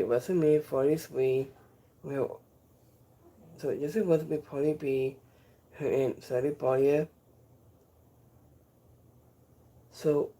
WrestleMania 43 will so this is what will probably be here in Saudi Arabia. So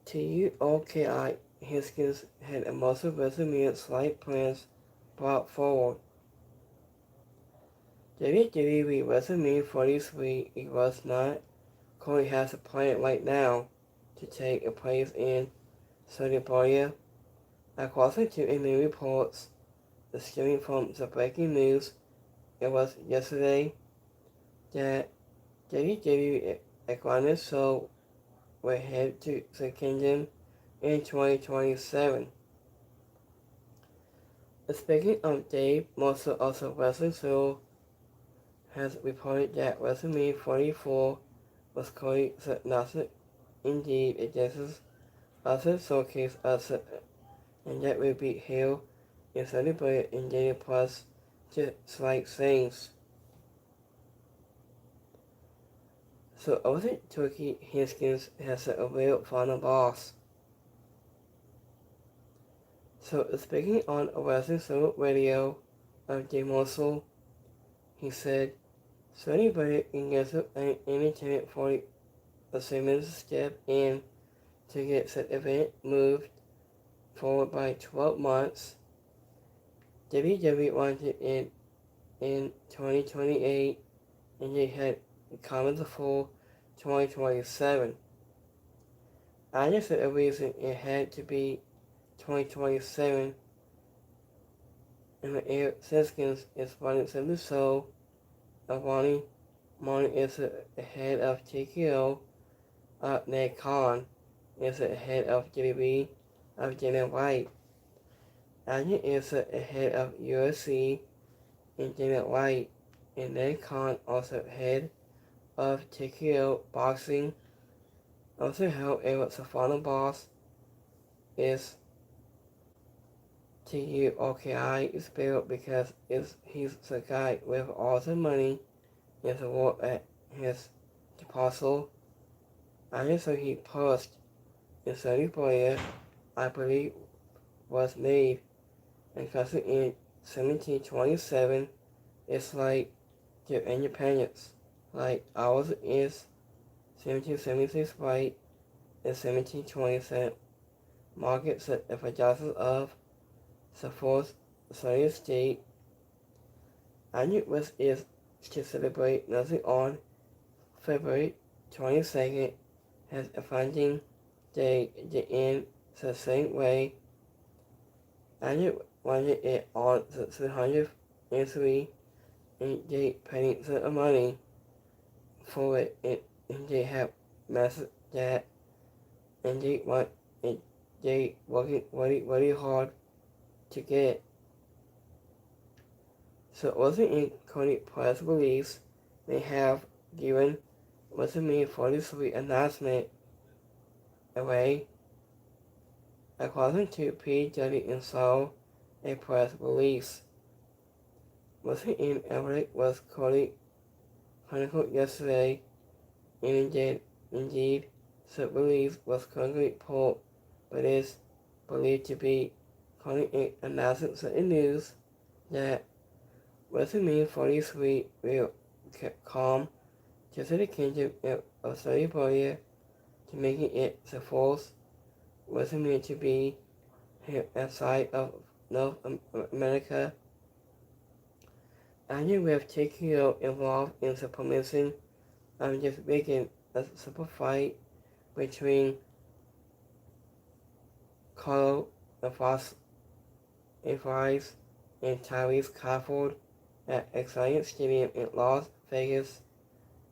TUOKI Hiskins had a most of WrestleMania slight plans brought forward. WWE WrestleMania 43 it was not currently has a plan right now to take place in Saudi Arabia. According to a new reports, stemming from the breaking news, it was yesterday that WWE Equanimous Soul will head to the kingdom in 2027. Speaking of Dave, Mercer also Wrestling Soul has reported that WrestleMania 44 was called not indeed a Jesus also showcase us and that will be held and celebrated in Disney Plus just like things. So over Turkey Hiskins has a real final boss. So speaking on a Wrestling Soul radio of Jay Morsel, he said, so anybody can get any tenant for a Simmons step in to get said event moved forward by 12 months. WWE wanted it in 2028 and they had comments for 2027. I just said a reason it had to be 2027 and the Air Siskins is running the show of Ronnie Martin is the head of TKO, Ned Khan is the head of JB of Jenna White. Anya is the head of UFC and Jenna White, and Ned Khan also head of TKO Boxing. Also, however, the final boss is TUOKI spelled because he's the guy with all the money and the world at his disposal. And so he posted in Saudi Arabia, I believe, was made and because in 1727, it's like their independence. Like ours is 1776 right and 1727 markets that if a justice of the fourth Saudi state, and it was is to celebrate nothing on February 22nd has a founding day in the same way, and it wanted it on the 303 and they paying the money for it and they have massive debt and they want and they working really hard to get. So also in current press release, they have given WrestleMania 43 announcement away. According to PW and Soul, a press release. WrestleMania Everett was chronicled yesterday, and indeed, the release was currently pulled, but is believed to be currently announcing certain news that WrestleMania 43 will come to the kingdom of Saudi Arabia to making it the fourth WrestleMania to be here outside of North America. And we have TKO involved in the promotion of this weekend a super fight between Carlo Navas and Tyrese Crawford at Exciting Stadium in Las Vegas,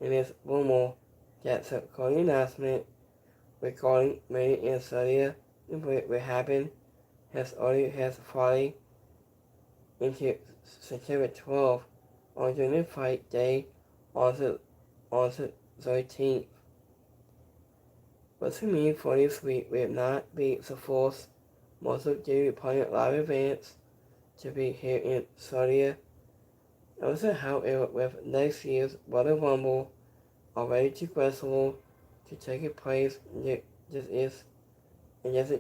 and it's rumor that the current announcement regarding made in Saudi will happen has already Friday into September 12th on the fight day on the 13th. WrestleMania 43 will not be the fourth most of the opponent live events to be here in Saudi. Also, however, with next year's Royal Rumble already scheduled to take place, this is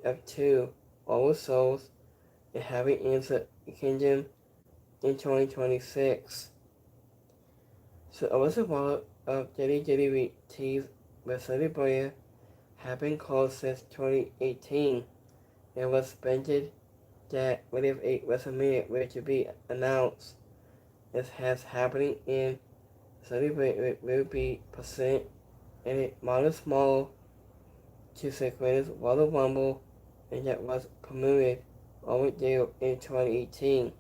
of two oversold and have it in the kingdom in 2026. So I was a part of WWE's Wrestlemania have been closed since 2018 and was suspended that Wave 8 WrestleMania which will be announced as has happening in Celebrate will be percent and a modest small to the greatest Royal Rumble and that was promoted over there in 2018.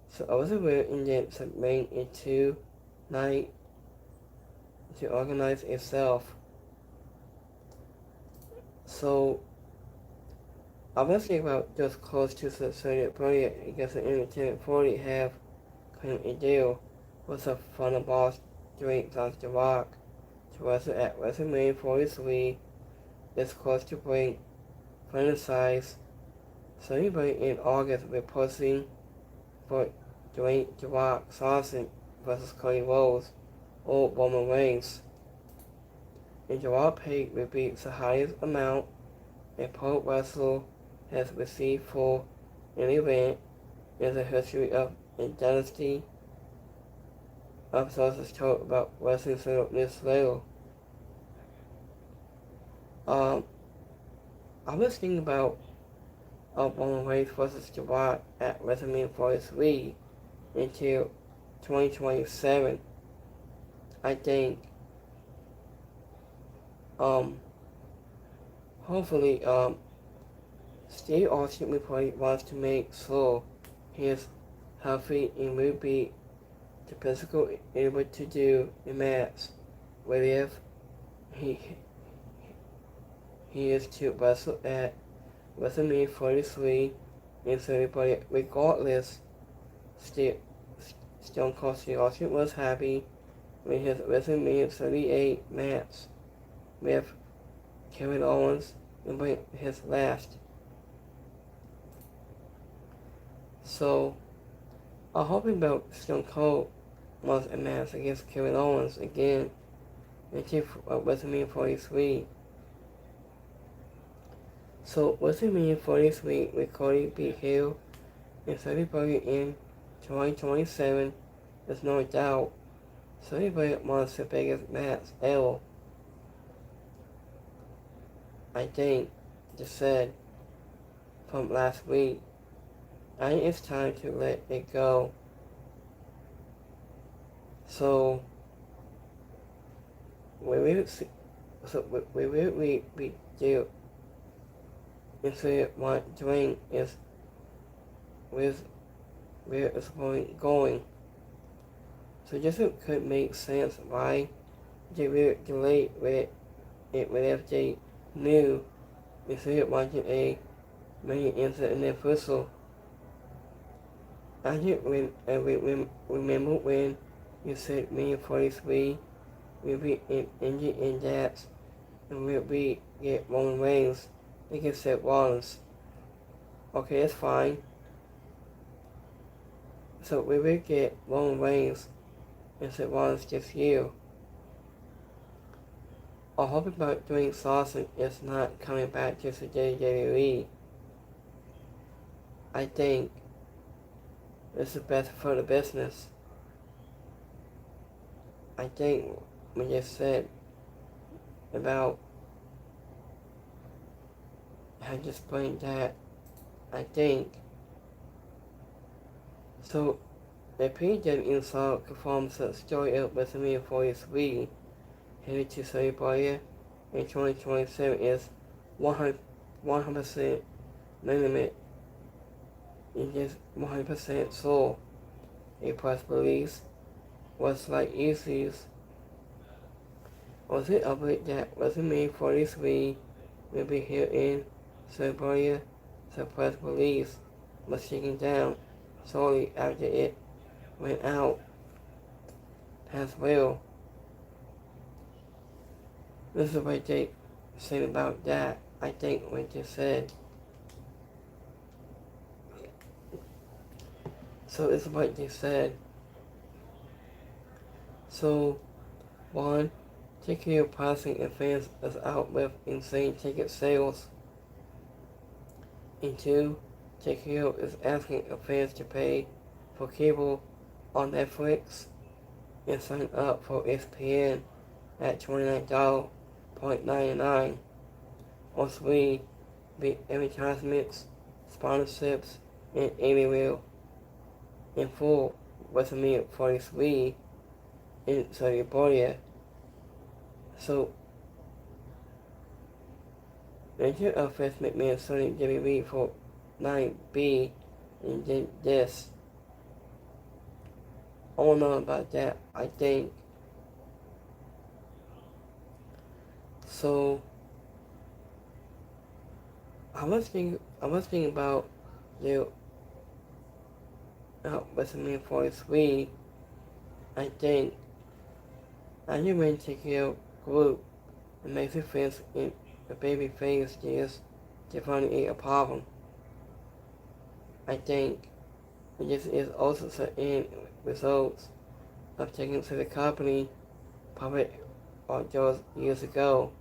So I was aware in that submitting into night to organize itself. So I was thinking about just close to the 30th period because the Entertainment 40 have claimed a deal with the final boss Dwayne The Rock to wrestle at WrestleMania 43 is close to bring franchise celebrate in August with posting for Dwayne The Rock Johnson versus Cody Rhodes or Roman Reigns. And The Rock pay will be the highest amount a pro wrestler has received for an event in the history of a dynasty of sources told about wrestling this later. I was thinking about Roman Reigns versus The Rock at WrestleMania 43 until 2027. I think hopefully Steve Austin reportedly wants to make sure he is healthy and will be the physical able to do a match wherever he is to wrestle at WrestleMania 43 and so everybody regardless Stone Cold Steve Austin was happy with his WrestleMania 38 match with Kevin Owens and his last. So I'm hoping about Stone Cold wants a match against Kevin Owens again until WrestleMania 43. So WrestleMania 43 with Cody B. Hill and everybody in 2027 there's no doubt. So everybody wants the biggest match ever. I think, just said from last week. I think it's time to let it go. So we will see. So we will we do. And see what Dwayne is with where it's going. So just it could make sense why they will delay with it whenever they knew instead of watching a million incident in their first. I just remember when you said million 43 will be injured in that and will be get Roman Reigns. They can say Rollins. Okay, that's fine. So we will get Roman Reigns and Seth Rollins this year. I hope about doing Sauid is not coming back to the WWE. I think this is best for the business. I think we just said about I just explained that I think so the PJ install confirms the story of WrestleMania 43 headed to Sauid in 2027 is 100% legitimate. It is 100% so. A press release was like easiest. Was it update that WrestleMania 43 will be here in Sauid? The press release was taken down shortly after it went out as well. This is what they said about that. I think what they said. So this is what they said. So, 1. Ticket pricing and fans is out with insane ticket sales. And 2. TKO is asking fans to pay for cable on Netflix and sign up for ESPN at $29.99. Also, we be advertisements, sponsorships, and anywhere in full WrestleMania 43 in Saudi Arabia. So, Manager of Vince McMahon suing WWE for 9B and then this. I don't know about that, I think. So, I was thinking about the WrestleMania 43. I think I knew when TKO group and makes it fans in the baby face is defining a problem. I think this is also the end results of taking to the company public or just years ago.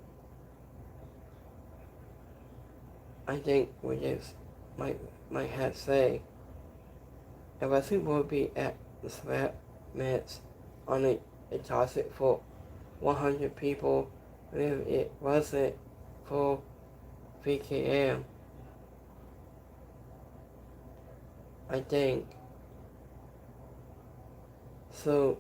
I think we just might have to say a wrestling will be at the slap match on a toxic for 100 people if it wasn't for VKM. I think. So,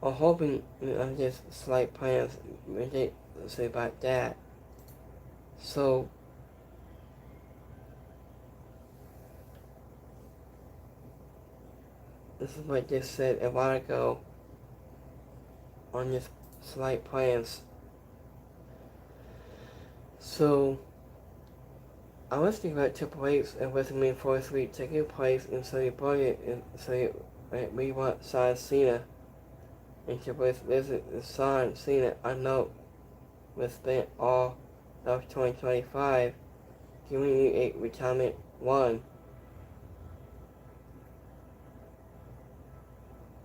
I'm hoping I'm just slight plans when they say about that. So, this is what they said a while ago on this slight plans. So, I was thinking about Triple H and WrestleMania 43 taking place in Saudi Arabia, and so we want sign Cena. And Triple H visit and sign Cena. I know we spent all of 2025 giving you a retirement one.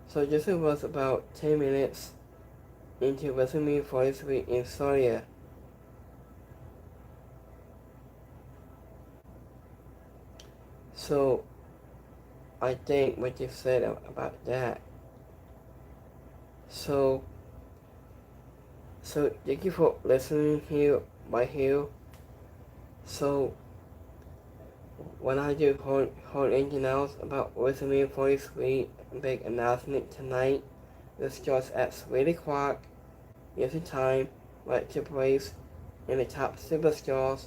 So this was about 10 minutes into WrestleMania 43 in Saudi. So, I think what you said about that. So thank you for listening here right here. So, when I do hold anything else about WrestleMania 43, big announcement tonight. This starts at 3 o'clock. Is the time what took place and the top superstars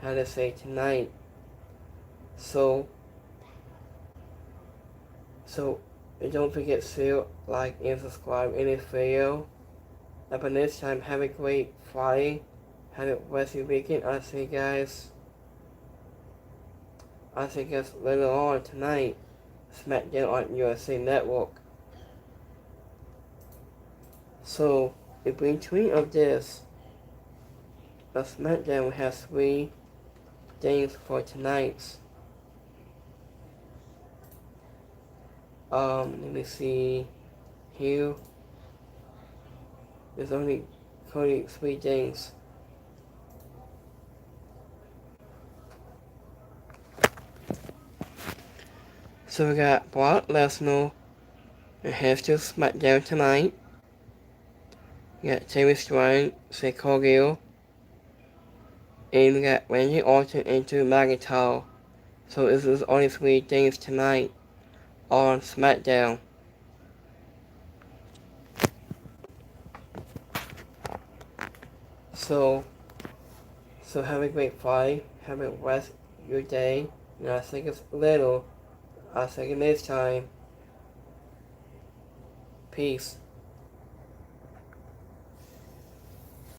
had to say tonight. So don't forget to like and subscribe in this video. Up until next time, have a great Friday. Have a blessed weekend. I'll see you guys. Later on tonight. SmackDown on USA Network. So, in between of this, the SmackDown has 3 things for tonight's. Let me see here. There's only 3 things. So we got Brock Lesnar and has to SmackDown tonight. We got Sami Zayn, Seth Cargill, and we got Randy Orton and Drew McIntyre. So this is only 3 things tonight on SmackDown. So have a great Friday. Have a rest of your day. And I think it's little. I'll see you next time. Peace.